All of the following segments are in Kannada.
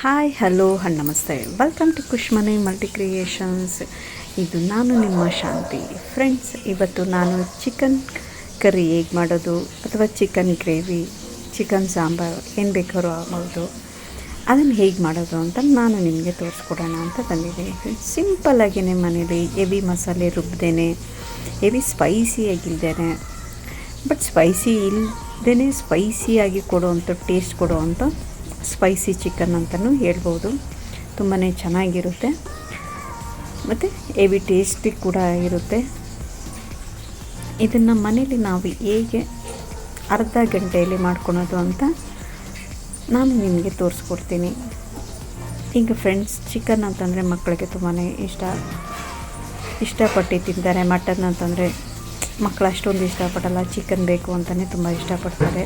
ಹಾಯ್ ಹಲೋ ನಮಸ್ತೆ, ವೆಲ್ಕಮ್ ಟು ಖುಷ್ ಮನೆ ಮಲ್ಟಿ ಕ್ರಿಯೇಷನ್ಸ್. ಇದು ನಾನು ನಿಮ್ಮ ಶಾಂತಿ. ಫ್ರೆಂಡ್ಸ್, ಇವತ್ತು ನಾನು ಚಿಕನ್ ಕರಿ ಹೇಗೆ ಮಾಡೋದು ಅಥವಾ ಚಿಕನ್ ಗ್ರೇವಿ, ಚಿಕನ್ ಸಾಂಬಾರು ಏನು ಬೇಕಾದ್ರೂ ಆಗ್ಬೋದು, ಅದನ್ನು ಹೇಗೆ ಮಾಡೋದು ಅಂತ ನಾನು ನಿಮಗೆ ತೋರಿಸ್ಕೊಡೋಣ ಅಂತ ಬಂದಿದ್ದೀನಿ. ಫ್ರೆಂಡ್ಸ್, ಸಿಂಪಲ್ಲಾಗಿಯೇ ಮನೇಲಿ ಹೆವಿ ಮಸಾಲೆ ರುಬ್ದೇನೆ, ಹೆವಿ ಸ್ಪೈಸಿಯಾಗಿಲ್ದೇನೆ, ಬಟ್ ಸ್ಪೈಸಿ ಇಲ್ಲದೇ ಸ್ಪೈಸಿಯಾಗಿ ಕೊಡುವಂಥ ಟೇಸ್ಟ್ ಕೊಡುವಂಥ ಸ್ಪೈಸಿ ಚಿಕನ್ ಅಂತಲೂ ಹೇಳ್ಬೋದು. ತುಂಬಾ ಚೆನ್ನಾಗಿರುತ್ತೆ ಮತ್ತು ಹೆವಿ ಟೇಸ್ಟಿ ಕೂಡ ಇರುತ್ತೆ. ಇದನ್ನು ಮನೇಲಿ ನಾವು ಹೇಗೆ ಅರ್ಧ ಗಂಟೆಯಲ್ಲಿ ಮಾಡ್ಕೊಳೋದು ಅಂತ ನಾನು ನಿಮಗೆ ತೋರಿಸ್ಕೊಡ್ತೀನಿ. ಈಗ ಫ್ರೆಂಡ್ಸ್, ಚಿಕನ್ ಅಂತಂದರೆ ಮಕ್ಕಳಿಗೆ ತುಂಬಾ ಇಷ್ಟಪಟ್ಟು ತಿಂತಾರೆ. ಮಟನ್ ಅಂತಂದರೆ ಮಕ್ಕಳು ಅಷ್ಟೊಂದು ಇಷ್ಟಪಡಲ್ಲ, ಚಿಕನ್ ಬೇಕು ಅಂತಲೇ ತುಂಬ ಇಷ್ಟಪಡ್ತಾರೆ.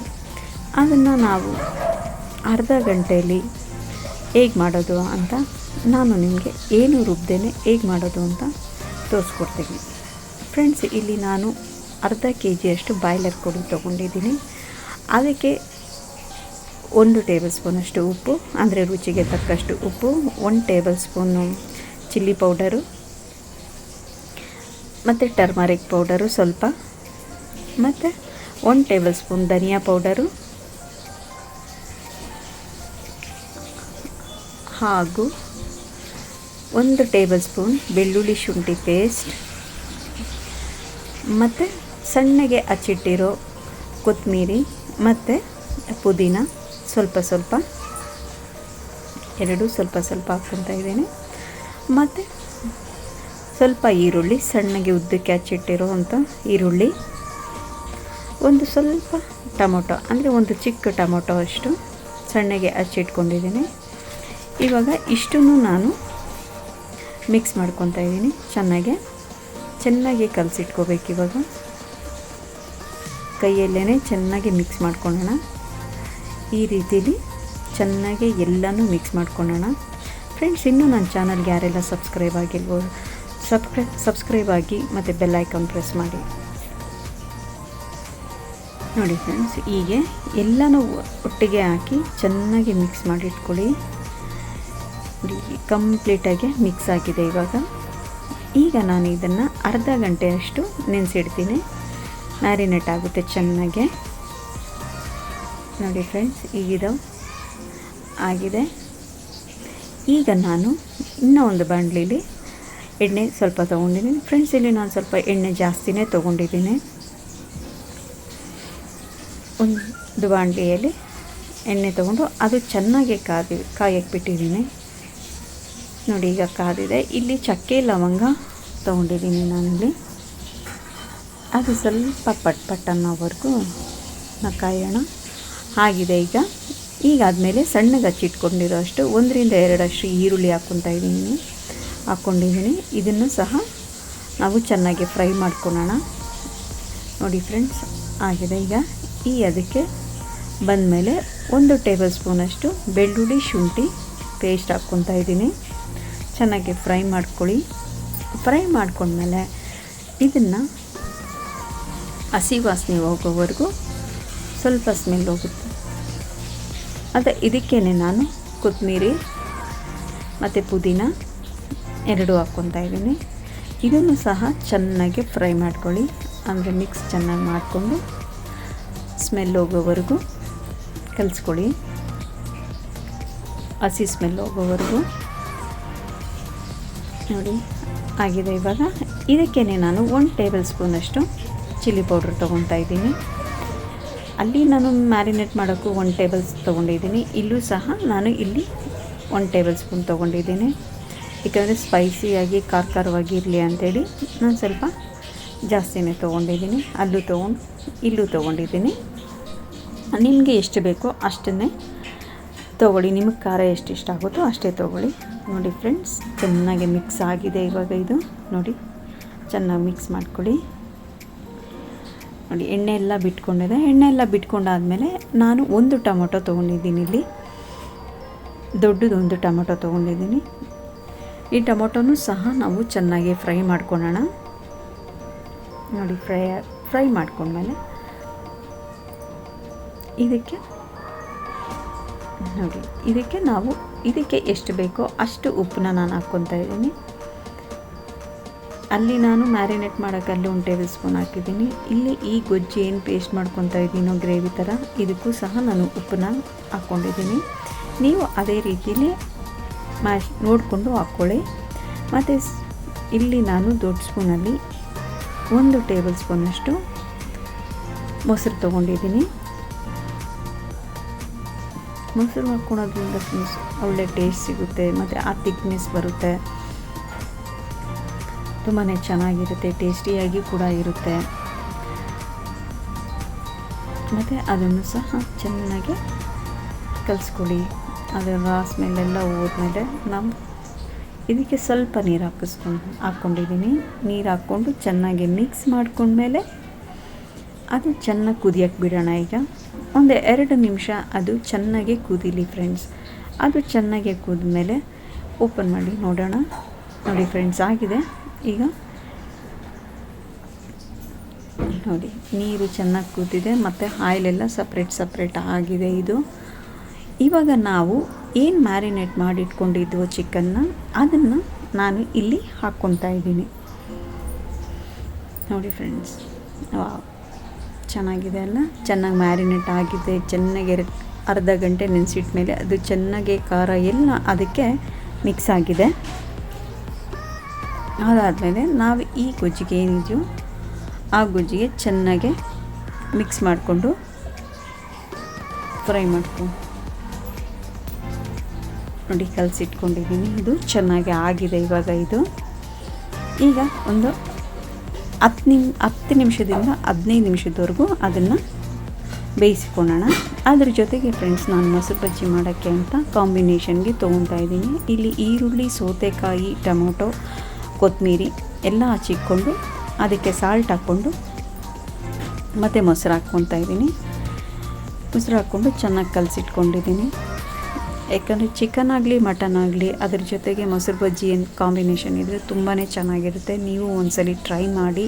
ಅದನ್ನು ನಾವು ಅರ್ಧ ಗಂಟೆಯಲ್ಲಿ ಹೇಗೆ ಮಾಡೋದು ಅಂತ ನಾನು ನಿಮಗೆ ಏನು ರುಬ್ದೇನೆ ಹೇಗೆ ಮಾಡೋದು ಅಂತ ತೋರಿಸ್ಕೊಡ್ತೀನಿ. ಫ್ರೆಂಡ್ಸ್, ಇಲ್ಲಿ ನಾನು ಅರ್ಧ ಕೆಜಿಯಷ್ಟು ಬಾಯ್ಲರ್ ಕೋಳಿ ತೊಗೊಂಡಿದ್ದೀನಿ. ಅದಕ್ಕೆ 1 ಟೇಬಲ್ ಸ್ಪೂನಷ್ಟು ಉಪ್ಪು, ಅಂದರೆ ರುಚಿಗೆ ತಕ್ಕಷ್ಟು ಉಪ್ಪು, 1 ಟೇಬಲ್ ಸ್ಪೂನು ಚಿಲ್ಲಿ ಪೌಡರು ಮತ್ತು ಟರ್ಮರಿಕ್ ಪೌಡರು ಸ್ವಲ್ಪ, ಮತ್ತು 1 ಟೇಬಲ್ ಸ್ಪೂನ್ ಧನಿಯಾ ಪೌಡರು ಹಾಗೂ 1 ಟೇಬಲ್ ಸ್ಪೂನ್ ಬೆಳ್ಳುಳ್ಳಿ ಶುಂಠಿ ಪೇಸ್ಟ್ ಮತ್ತು ಸಣ್ಣಗೆ ಹಚ್ಚಿಟ್ಟಿರೋ ಕೊತ್ತಂಬರಿ ಮತ್ತು ಪುದೀನ ಸ್ವಲ್ಪ ಹಾಕ್ಕೊತಾ ಇದ್ದೀನಿ. ಮತ್ತು ಸ್ವಲ್ಪ ಈರುಳ್ಳಿ, ಸಣ್ಣಗೆ ಉದ್ದಕ್ಕೆ ಹಚ್ಚಿಟ್ಟಿರೋ ಅಂಥ ಈರುಳ್ಳಿ, ಒಂದು ಸ್ವಲ್ಪ ಟೊಮೊಟೊ, ಅಂದರೆ ಒಂದು ಚಿಕ್ಕ ಟೊಮೊಟೊ ಅಷ್ಟು ಸಣ್ಣಗೆ ಹಚ್ಚಿಟ್ಕೊಂಡಿದ್ದೀನಿ. ಇವಾಗ ಇಷ್ಟನ್ನು ನಾನು ಮಿಕ್ಸ್ ಮಾಡ್ಕೊತಾ ಇದ್ದೀನಿ. ಚೆನ್ನಾಗಿ ಕಲಸಿಟ್ಕೋಬೇಕು. ಇವಾಗ ಕೈಯಲ್ಲೇ ಚೆನ್ನಾಗಿ ಮಿಕ್ಸ್ ಮಾಡ್ಕೊಳ್ಳೋಣ. ಈ ರೀತಿಲಿ ಚೆನ್ನಾಗಿ ಎಲ್ಲನೂ ಮಿಕ್ಸ್ ಮಾಡ್ಕೊಳ್ಳೋಣ. ಫ್ರೆಂಡ್ಸ್, ಇನ್ನೂ ನನ್ನ ಚಾನಲ್ಗೆ ಯಾರೆಲ್ಲ ಸಬ್ಸ್ಕ್ರೈಬ್ ಆಗಿರ್ಬೋದು, ಸಬ್ಸ್ಕ್ರೈಬ್ ಆಗಿ ಮತ್ತು ಬೆಲ್ ಐಕಾನ್ ಪ್ರೆಸ್ ಮಾಡಿ. ನೋಡಿ ಫ್ರೆಂಡ್ಸ್, ಹೀಗೆ ಎಲ್ಲನೂ ಒಟ್ಟಿಗೆ ಹಾಕಿ ಚೆನ್ನಾಗಿ ಮಿಕ್ಸ್ ಮಾಡಿಟ್ಕೊಳ್ಳಿ. ಕಂಪ್ಲೀಟಾಗಿ ಮಿಕ್ಸ್ ಆಗಿದೆ. ಈಗ ನಾನು ಇದನ್ನು ಅರ್ಧ ಗಂಟೆಯಷ್ಟು ನೆನೆಸಿಡ್ತೀನಿ, ಮ್ಯಾರಿನೇಟ್ ಆಗುತ್ತೆ ಚೆನ್ನಾಗೆ. ನೋಡಿ ಫ್ರೆಂಡ್ಸ್, ಈಗಿದು ಆಗಿದೆ. ಈಗ ನಾನು ಇನ್ನೂ ಒಂದು ಬಾಣಲಿಲಿ ಎಣ್ಣೆ ಸ್ವಲ್ಪ ತೊಗೊಂಡಿದ್ದೀನಿ. ಫ್ರೆಂಡ್ಸ್, ಇಲ್ಲಿ ನಾನು ಸ್ವಲ್ಪ ಎಣ್ಣೆ ಜಾಸ್ತಿನೇ ತೊಗೊಂಡಿದ್ದೀನಿ. ಒಂದು ಬಾಣಲಿಯಲ್ಲಿ ಎಣ್ಣೆ ತೊಗೊಂಡು ಅದು ಚೆನ್ನಾಗಿ ಕಾಯಕ್ಕೆ ಬಿಟ್ಟಿದ್ದೀನಿ. ನೋಡಿ, ಈಗ ಕಾದಿದೆ. ಇಲ್ಲಿ ಚಕ್ಕೆ ಲವಂಗ ತೊಗೊಂಡಿದ್ದೀನಿ ನಾನಿಲ್ಲಿ. ಅದು ಸ್ವಲ್ಪ ಪಟ್ ಅನ್ನೋವರೆಗೂ ಕಾಯೋಣ. ಆಗಿದೆ. ಈಗ ಆದಮೇಲೆ ಸಣ್ಣಗೆ ಹಚ್ಚಿಟ್ಕೊಂಡಿರೋ ಅಷ್ಟು 1 ರಿಂದ 2 ಈರುಳ್ಳಿ ಹಾಕ್ಕೊಂಡಿದ್ದೀನಿ. ಇದನ್ನು ಸಹ ನಾವು ಚೆನ್ನಾಗಿ ಫ್ರೈ ಮಾಡ್ಕೊಳ್ಳೋಣ. ನೋಡಿ ಫ್ರೆಂಡ್ಸ್, ಆಗಿದೆ. ಈಗ ಅದಕ್ಕೆ ಬಂದಮೇಲೆ 1 ಟೇಬಲ್ ಸ್ಪೂನಷ್ಟು ಬೆಳ್ಳುಳ್ಳಿ ಶುಂಠಿ ಪೇಸ್ಟ್ ಹಾಕ್ಕೊತಾ ಇದ್ದೀನಿ. ಚೆನ್ನಾಗಿ ಫ್ರೈ ಮಾಡ್ಕೊಳ್ಳಿ. ಫ್ರೈ ಮಾಡ್ಕೊಂಡ್ಮೇಲೆ ಇದನ್ನು ಹಸಿ ವಾಸನೆ ಹೋಗೋವರೆಗೂ ಸ್ವಲ್ಪ ಸ್ಮೆಲ್ ಹೋಗುತ್ತೆ. ಇದಕ್ಕೇ ನಾನು ಕೊತ್ತಂಬರಿ ಮತ್ತು ಪುದೀನ 2 ಹಾಕ್ಕೊತಾ ಇದ್ದೀನಿ. ಇದನ್ನು ಸಹ ಚೆನ್ನಾಗಿ ಫ್ರೈ ಮಾಡ್ಕೊಳ್ಳಿ. ಅಂದರೆ ಮಿಕ್ಸ್ ಚೆನ್ನಾಗಿ ಮಾಡಿಕೊಂಡು ಸ್ಮೆಲ್ ಹೋಗೋವರೆಗೂ ಕಲಿಸ್ಕೊಳ್ಳಿ. ಹಸಿ ಸ್ಮೆಲ್ ಹೋಗೋವರೆಗೂ. ನೋಡಿ, ಆಗಿದೆ. ಇವಾಗ ಇದಕ್ಕೇ ನಾನು 1 ಟೇಬಲ್ ಸ್ಪೂನಷ್ಟು ಚಿಲ್ಲಿ ಪೌಡ್ರ್ ತೊಗೊತಾ ಇದ್ದೀನಿ. ಅಲ್ಲಿ ನಾನು ಮ್ಯಾರಿನೇಟ್ ಮಾಡೋಕ್ಕೂ 1 ಟೇಬಲ್ ತೊಗೊಂಡಿದ್ದೀನಿ. ಇಲ್ಲೂ ಸಹ ನಾನು 1 ಟೇಬಲ್ ಸ್ಪೂನ್ ತೊಗೊಂಡಿದ್ದೀನಿ. ಏಕೆಂದರೆ ಸ್ಪೈಸಿಯಾಗಿ ಖಾರವಾಗಿ ಇರಲಿ ಅಂಥೇಳಿ ನಾನು ಸ್ವಲ್ಪ ಜಾಸ್ತಿನೇ ತೊಗೊಂಡಿದ್ದೀನಿ. ಇಲ್ಲೂ ತೊಗೊಂಡಿದ್ದೀನಿ. ನಿಮಗೆ ಎಷ್ಟು ಬೇಕೋ ಅಷ್ಟನ್ನೇ ತೊಗೊಳ್ಳಿ. ನಿಮಗೆ ಖಾರ ಎಷ್ಟು ಇಷ್ಟ ಆಗುತ್ತೋ ಅಷ್ಟೇ ತೊಗೊಳ್ಳಿ. ನೋಡಿ ಫ್ರೆಂಡ್ಸ್, ಚೆನ್ನಾಗಿ ಮಿಕ್ಸ್ ಆಗಿದೆ. ಇದು ನೋಡಿ, ಚೆನ್ನಾಗಿ ಮಿಕ್ಸ್ ಮಾಡ್ಕೊಳ್ಳಿ. ನೋಡಿ, ಎಣ್ಣೆ ಎಲ್ಲ ಬಿಟ್ಕೊಂಡಿದೆ. ಎಣ್ಣೆ ಎಲ್ಲ ಬಿಟ್ಕೊಂಡಾದಮೇಲೆ ನಾನು 1 ಟೊಮೊಟೊ ತೊಗೊಂಡಿದ್ದೀನಿ. ಇಲ್ಲಿ ದೊಡ್ಡದೊಂದು ಟೊಮೊಟೊ ತೊಗೊಂಡಿದ್ದೀನಿ. ಈ ಟೊಮೊಟೊನೂ ಸಹ ನಾವು ಚೆನ್ನಾಗಿ ಫ್ರೈ ಮಾಡ್ಕೊಳ್ಳೋಣ. ನೋಡಿ, ಫ್ರೈ ಮಾಡ್ಕೊಂಡ್ಮೇಲೆ ಇದಕ್ಕೆ ನೋಡಿ ಇದಕ್ಕೆ ಎಷ್ಟು ಬೇಕೋ ಅಷ್ಟು ಉಪ್ಪನ್ನ ನಾನು ಹಾಕ್ಕೊತಾ ಇದ್ದೀನಿ. ಅಲ್ಲಿ ನಾನು ಮ್ಯಾರಿನೇಟ್ ಮಾಡೋಕ್ಕೆ ಅಲ್ಲಿ 1 ಟೇಬಲ್ ಸ್ಪೂನ್ ಹಾಕಿದ್ದೀನಿ. ಇಲ್ಲಿ ಈ ಗೊಜ್ಜು ಏನು ಪೇಸ್ಟ್ ಮಾಡ್ಕೊತಾ ಇದ್ದೀನೋ ಗ್ರೇವಿ ಥರ, ಇದಕ್ಕೂ ಸಹ ನಾನು ಉಪ್ಪನ್ನ ಹಾಕ್ಕೊಂಡಿದ್ದೀನಿ. ನೀವು ಅದೇ ರೀತಿಯಲ್ಲಿ ನೋಡಿಕೊಂಡು ಹಾಕ್ಕೊಳ್ಳಿ. ಮತ್ತು ಇಲ್ಲಿ ನಾನು ದೊಡ್ಡ ಸ್ಪೂನಲ್ಲಿ 1 ಟೇಬಲ್ ಸ್ಪೂನಷ್ಟು ಮೊಸರು ತೊಗೊಂಡಿದ್ದೀನಿ. ಮೊಸರು ಹಾಕ್ಕೊಳೋದ್ರಿಂದ ಒಳ್ಳೆ ಟೇಸ್ಟ್ ಸಿಗುತ್ತೆ ಮತ್ತು ಆ ಥಿಕ್ನೆಸ್ ಬರುತ್ತೆ, ತುಂಬಾ ಚೆನ್ನಾಗಿರುತ್ತೆ, ಟೇಸ್ಟಿಯಾಗಿ ಕೂಡ ಇರುತ್ತೆ. ಮತ್ತು ಅದನ್ನು ಸಹ ಚೆನ್ನಾಗಿ ಕಲಿಸ್ಕೊಳ್ಳಿ. ಅದರ ಸ್ಮೆಲ್ಲೆಲ್ಲ ಹೋದ್ಮೇಲೆ ನಾವು ಇದಕ್ಕೆ ಸ್ವಲ್ಪ ನೀರು ಹಾಕ್ಕೊಂಡಿದ್ದೀನಿ. ನೀರು ಹಾಕ್ಕೊಂಡು ಚೆನ್ನಾಗಿ ಮಿಕ್ಸ್ ಮಾಡ್ಕೊಂಡ್ಮೇಲೆ ಅದು ಚೆನ್ನಾಗಿ ಕುದಿಯೋಕ್ಕೆ ಬಿಡೋಣ. ಈಗ ಒಂದು 2 ನಿಮಿಷ ಅದು ಚೆನ್ನಾಗಿ ಕುದೀಲಿ ಫ್ರೆಂಡ್ಸ್. ಅದು ಚೆನ್ನಾಗಿ ಕುದಿದ್ಮೇಲೆ ಓಪನ್ ಮಾಡಿ ನೋಡೋಣ. ನೋಡಿ ಫ್ರೆಂಡ್ಸ್, ಆಗಿದೆ. ಈಗ ನೋಡಿ ನೀರು ಚೆನ್ನಾಗಿ ಕುದಿದೆ ಮತ್ತು ಆಯಿಲೆಲ್ಲ ಸಪ್ರೇಟ್ ಆಗಿದೆ. ಇದು ಇವಾಗ ನಾವು ಏನು ಮ್ಯಾರಿನೇಟ್ ಮಾಡಿಟ್ಕೊಂಡಿದ್ವೋ ಚಿಕನ್ನ, ಅದನ್ನು ನಾನು ಇಲ್ಲಿ ಹಾಕ್ಕೊತಾ ಇದ್ದೀನಿ. ನೋಡಿ ಫ್ರೆಂಡ್ಸ್, ಚೆನ್ನಾಗಿದೆ ಅಲ್ಲ, ಚೆನ್ನಾಗಿ ಮ್ಯಾರಿನೇಟ್ ಆಗಿದೆ. ಚೆನ್ನಾಗಿ ಅರ್ಧ ಗಂಟೆ ನೆನೆಸಿಟ್ಟ ಮೇಲೆ ಅದು ಚೆನ್ನಾಗಿ ಖಾರ ಎಲ್ಲ ಅದಕ್ಕೆ ಮಿಕ್ಸ್ ಆಗಿದೆ. ಅದಾದಮೇಲೆ ನಾವು ಈ ಗೊಜ್ಜಿಗೆ ಏನಿದೆಯೋ ಆ ಗೊಜ್ಜಿಗೆ ಚೆನ್ನಾಗಿ ಮಿಕ್ಸ್ ಮಾಡಿಕೊಂಡು ಫ್ರೈ ಮಾಡ್ಕೊಂಡು ನೋಡಿ ಕಲಸಿಟ್ಕೊಂಡಿದ್ದೀನಿ. ಇದು ಚೆನ್ನಾಗಿ ಆಗಿದೆ. ಇವಾಗ ಇದು ಈಗ ಒಂದು 10 ನಿಮಿಷದಿಂದ 15 ನಿಮಿಷದವರೆಗೂ ಅದನ್ನು ಬೇಯಿಸ್ಕೊಳ್ಳೋಣ. ಅದ್ರ ಜೊತೆಗೆ ಫ್ರೆಂಡ್ಸ್, ನಾನು ಮೊಸರು ಬಜ್ಜಿ ಮಾಡೋಕ್ಕೆ ಅಂತ ಕಾಂಬಿನೇಷನ್ಗೆ ತೊಗೊತಾ ಇದ್ದೀನಿ. ಇಲ್ಲಿ ಈರುಳ್ಳಿ, ಸೌತೆಕಾಯಿ, ಟೊಮೊಟೊ, ಕೊತ್ತಂಬರಿ ಎಲ್ಲ ಹಚ್ಚಿಟ್ಕೊಂಡು ಅದಕ್ಕೆ ಸಾಲ್ಟ್ ಹಾಕ್ಕೊಂಡು ಮತ್ತು ಮೊಸರು ಹಾಕ್ಕೊತಾ ಇದ್ದೀನಿ. ಮೊಸರು ಹಾಕ್ಕೊಂಡು ಚೆನ್ನಾಗಿ ಕಲಸಿಟ್ಕೊಂಡಿದ್ದೀನಿ. ಯಾಕಂದರೆ ಚಿಕನ್ ಆಗಲಿ ಮಟನ್ ಆಗಲಿ ಅದ್ರ ಜೊತೆಗೆ ಮೊಸರು ಬಜ್ಜಿ ಕಾಂಬಿನೇಷನ್ ಇದ್ದರೆ ತುಂಬಾ ಚೆನ್ನಾಗಿರುತ್ತೆ. ನೀವು ಒಂದ್ಸಲಿ ಟ್ರೈ ಮಾಡಿ.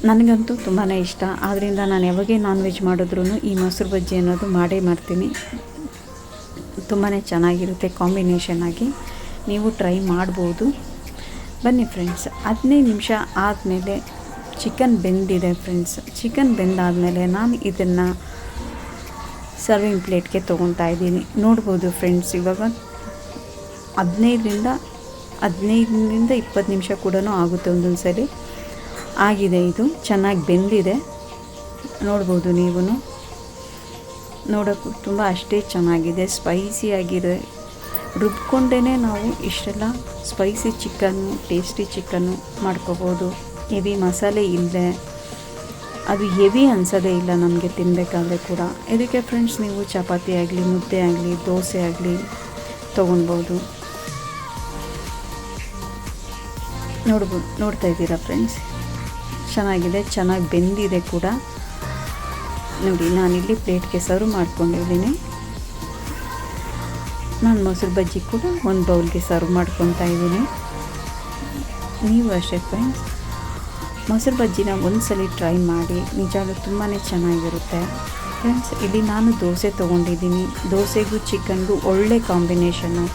ನನಗಂತೂ ತುಂಬಾ ಇಷ್ಟ. ಆದ್ದರಿಂದ ನಾನು ಯಾವಾಗೇ ನಾನ್ ವೆಜ್ ಮಾಡಿದ್ರೂ ಈ ಮೊಸರು ಬಜ್ಜಿ ಅನ್ನೋದು ಮಾಡೇ ಮಾಡ್ತೀನಿ. ತುಂಬಾ ಚೆನ್ನಾಗಿರುತ್ತೆ ಕಾಂಬಿನೇಷನ್ ಆಗಿ. ನೀವು ಟ್ರೈ ಮಾಡ್ಬೋದು. ಬನ್ನಿ ಫ್ರೆಂಡ್ಸ್. 15 ನಿಮಿಷ ಆದಮೇಲೆ ಚಿಕನ್ ಬೆಂದಿದೆ ಫ್ರೆಂಡ್ಸ್. ಚಿಕನ್ ಬೆಂದಾದಮೇಲೆ ನಾನು ಇದನ್ನು ಸರ್ವಿಂಗ್ ಪ್ಲೇಟ್ಗೆ ತೊಗೊತಾ ಇದ್ದೀನಿ. ನೋಡ್ಬೋದು ಫ್ರೆಂಡ್ಸ್, ಇವಾಗ 15ರಿಂದ 20 ನಿಮಿಷ ಕೂಡ ಆಗುತ್ತೆ ಒಂದೊಂದು ಸರಿ. ಆಗಿದೆ, ಇದು ಚೆನ್ನಾಗಿ ಬೆಂದಿದೆ. ನೋಡ್ಬೋದು ನೀವು. ನೋಡೋಕ್ಕೂ ತುಂಬ ಅಷ್ಟೇ ಚೆನ್ನಾಗಿದೆ, ಸ್ಪೈಸಿಯಾಗಿದೆ. ರುಬ್ಕೊಂಡೇ ನಾವು ಇಷ್ಟೆಲ್ಲ ಸ್ಪೈಸಿ ಚಿಕನ್ನು, ಟೇಸ್ಟಿ ಚಿಕನ್ನು ಮಾಡ್ಕೋಬೋದು. ಹೆವಿ ಮಸಾಲೆ ಇಲ್ಲದೆ ಅದು ಹೆವಿ ಅನ್ಸೋದೇ ಇಲ್ಲ ನಮಗೆ ತಿನ್ನಬೇಕಾದ್ರೆ ಕೂಡ. ಇದಕ್ಕೆ ಫ್ರೆಂಡ್ಸ್ ನೀವು ಚಪಾತಿ ಆಗಲಿ, ಮುದ್ದೆ ಆಗಲಿ, ದೋಸೆ ಆಗಲಿ ತೊಗೊಳ್ಬೋದು. ನೋಡ್ತಾ ಇದ್ದೀರಾ ಫ್ರೆಂಡ್ಸ್, ಚೆನ್ನಾಗಿದೆ, ಚೆನ್ನಾಗಿ ಬೆಂದಿದೆ ಕೂಡ. ನೋಡಿ, ನಾನಿಲ್ಲಿ ಪ್ಲೇಟ್ಗೆ ಸರ್ವ್ ಮಾಡ್ಕೊಂಡಿದ್ದೀನಿ. ನಾನು ಮೊಸರು ಬಜ್ಜಿ ಕೂಡ ಒಂದು ಬೌಲ್ಗೆ ಸರ್ವ್ ಮಾಡ್ಕೊತಾ ಇದ್ದೀನಿ. ನೀವು ಅಷ್ಟೇ ಫ್ರೆಂಡ್ಸ್, ಮೊಸರು ಬಜ್ಜಿನ ಒಂದ್ಸಲಿ ಟ್ರೈ ಮಾಡಿ, ನಿಜವಾಗ್ಲೂ ತುಂಬಾ ಚೆನ್ನಾಗಿರುತ್ತೆ ಫ್ರೆಂಡ್ಸ್. ಇಲ್ಲಿ ನಾನು ದೋಸೆ ತೊಗೊಂಡಿದ್ದೀನಿ. ದೋಸೆಗೂ ಚಿಕನ್ಗೂ ಒಳ್ಳೆ ಕಾಂಬಿನೇಷನ್ನು.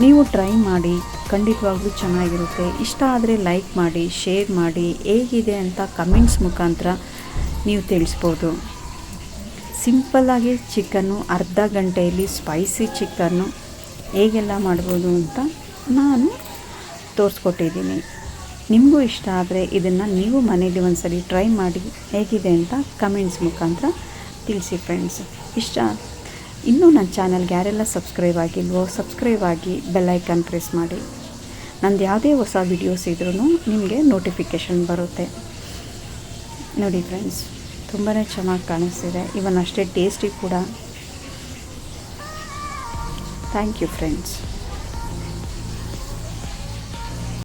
ನೀವು ಟ್ರೈ ಮಾಡಿ, ಖಂಡಿತವಾಗ್ಲೂ ಚೆನ್ನಾಗಿರುತ್ತೆ. ಇಷ್ಟ ಆದರೆ ಲೈಕ್ ಮಾಡಿ, ಶೇರ್ ಮಾಡಿ, ಹೇಗಿದೆ ಅಂತ ಕಮೆಂಟ್ಸ್ ಮುಖಾಂತರ ನೀವು ತಿಳಿಸ್ಬೋದು. ಸಿಂಪಲ್ಲಾಗಿ ಚಿಕನ್ನು ಅರ್ಧ ಗಂಟೆಯಲ್ಲಿ ಸ್ಪೈಸಿ ಚಿಕನ್ನು ಹೇಗೆಲ್ಲ ಮಾಡ್ಬೋದು ಅಂತ ನಾನು ತೋರಿಸ್ಕೊಟ್ಟಿದ್ದೀನಿ. ನಿಮಗೂ ಇಷ್ಟ ಆದರೆ ಇದನ್ನು ನೀವು ಮನೇಲಿ ಒಂದ್ಸಲಿ ಟ್ರೈ ಮಾಡಿ, ಹೇಗಿದೆ ಅಂತ ಕಮೆಂಟ್ಸ್ ಮುಖಾಂತರ ತಿಳಿಸಿ ಫ್ರೆಂಡ್ಸ್. ಇನ್ನೂ ನನ್ನ ಚಾನಲ್ಗೆ ಯಾರೆಲ್ಲ ಸಬ್ಸ್ಕ್ರೈಬ್ ಆಗಿಲ್ವೋ ಸಬ್ಸ್ಕ್ರೈಬ್ ಆಗಿ ಬೆಲ್ಲೈಕನ್ ಪ್ರೆಸ್ ಮಾಡಿ. ನಂದು ಯಾವುದೇ ಹೊಸ ವಿಡಿಯೋಸ್ ಇದ್ರೂ ನಿಮಗೆ ನೋಟಿಫಿಕೇಷನ್ ಬರುತ್ತೆ. ನೋಡಿ ಫ್ರೆಂಡ್ಸ್, ತುಂಬಾ ಚೆನ್ನಾಗಿ ಕಾಣಿಸ್ತಿದೆ. ಇವನ್ ಅಷ್ಟೇ ಟೇಸ್ಟಿ ಕೂಡ. Thank you friends.